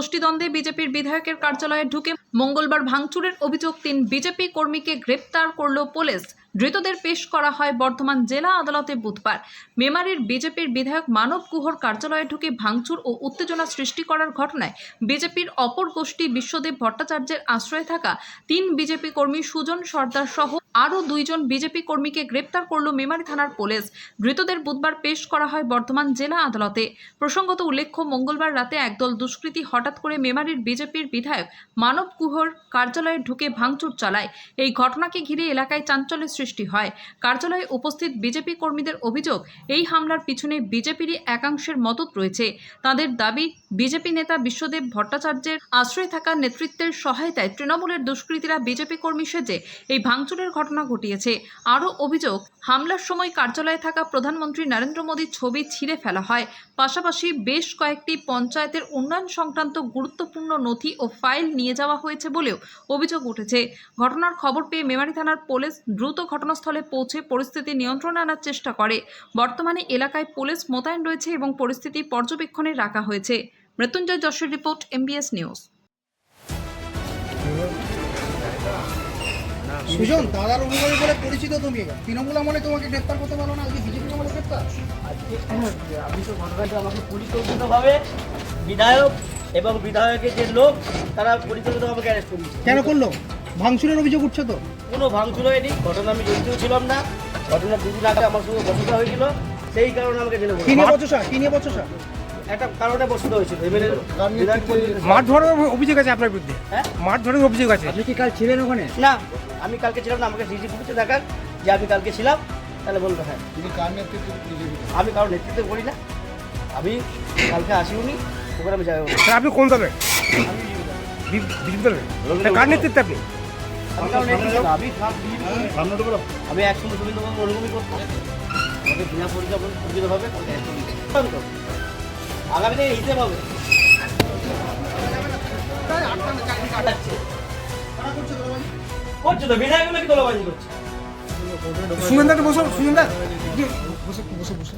গোষ্ঠীদ্বন্দ্বে বিজেপির বিধায়কের কার্যালয়ে ঢুকে মঙ্গলবার ভাঙচুরের অভিযোগ 3 বিজেপি কর্মীকে গ্রেপ্তার করল পুলিশ। ধৃতদের পেশ করা হয় বর্ধমান জেলা আদালতে বুধবার। মেমারির বিজেপির বিধায়ক মানব গুহর কার্যালয়ে ঢুকে ভাঙচুর ও উত্তেজনা সৃষ্টি করার ঘটনায় বিজেপির অপর গোষ্ঠী বিশ্বদেব ভট্টাচার্যের আশ্রয়ে থাকা 3 বিজেপি কর্মী সুজন সর্দার সহ আরও 2 জন বিজেপি কর্মীকে গ্রেপ্তার করল মেমারি থানার পুলিশ। ধৃতদের বুধবার পেশ করা হয় বর্ধমান জেলা আদালতে। প্রসঙ্গত উল্লেখ্য, মঙ্গলবার রাতে একদল দুষ্কৃতী হঠাৎ করে মেমারির বিজেপির বিধায়ক মানব গুহর কার্যালয়ে ঢুকে ভাঙচুর চালায়। এই ঘটনাকে ঘিরে এলাকায় চাঞ্চল্যের সৃষ্টি হয়। কার্যালয়ে উপস্থিত বিজেপি কর্মীদের অভিযোগ, এই হামলার পিছনে বিজেপিরই একাংশের মদত রয়েছে। তাদের দাবি, বিজেপি নেতা বিশ্বদেব ভট্টাচার্যের আশ্রয়ে থাকা নেতৃত্বের সহায়তায় তৃণমূলের দুষ্কৃতীরা বিজেপি কর্মী সেজে এই ভাঙচুরের ঘটনা ঘটিয়েছে। আরও অভিযোগ, হামলার সময় কার্যালয়ে থাকা প্রধানমন্ত্রী নরেন্দ্র মোদীর ছবি ছিঁড়ে ফেলা হয়। পাশাপাশি বেশ কয়েকটি পঞ্চায়েতের উন্নয়ন সংক্রান্ত গুরুত্বপূর্ণ নথি ও ফাইল নিয়ে যাওয়া হয়েছে বলেও অভিযোগ উঠেছে। ঘটনার খবর পেয়ে মেমারি থানার পুলিশ দ্রুত ঘটনাস্থলে পৌঁছে পরিস্থিতি নিয়ন্ত্রণে আনার চেষ্টা করে। বর্তমানে এলাকায় পুলিশ মোতায়েন রয়েছে এবং পরিস্থিতি পর্যবেক্ষণে রাখা হয়েছে। মৃত্যুঞ্জয় যশের রিপোর্ট, MBS নিউজ। সুজন, দাদার অনুগামী বলে পরিচিত তুমি, তৃণমূল আমলে তোমাকে গ্রেপ্তার করতে পারো না, আজকে বিজেপি আমলে গ্রেপ্তার। আমি তো ঘটনাটা আমাকে পরিকল্পিতভাবে বিধায়ক এবং বিধায়কের যে লোক তারা পরিকল্পিতভাবে আমাকে অ্যারেস্ট করেছে। কেন করলো? ভাঙচুরের অভিযোগ উঠছে তো। কোনো ভাঙচুর হয়নি, ঘটনা আমি জড়িত ছিলাম না। ঘটনা 2 দিন আগে আমার সঙ্গে বসতা হয়েছিল, সেই কারণে আমাকে জেলে কি নিয়ে বচসা? কি নিয়ে বচসা? একটা কারণে বসতা হয়েছিল। এবারে মাঠ ধরার অভিযোগ আছে আপনার বিরুদ্ধে? হ্যাঁ, মাঠ ধরার অভিযোগ আছে। আপনি কি কাল ছিলেন ওখানে? না, আমি কালকে ছিলাম না। আমাকে সিসি ফুটেজে দেখান যে আমি কালকে ছিলাম, তাহলে বলবো হ্যাঁ। আমি কারোর নেতৃত্ব করি না, আমি কালকে আসিনি, ওখানে আমি যাই। আপনি কোন দলের? বিজেপি দলের? কার নেতৃত্বে আপনি? আমি কারোর নেতৃত্ব না, আমি একসঙ্গে গোবিন্দবাবু অনুভূমি করতাম। আমাকে বিনা পরিকল্পিতভাবে আগামী দিনে হিসেবে হবে। করছে তো বিধায়কগুলো কি দলবাজি করছে। সুজনদা বসো, সুজনদা বসে বসে বসে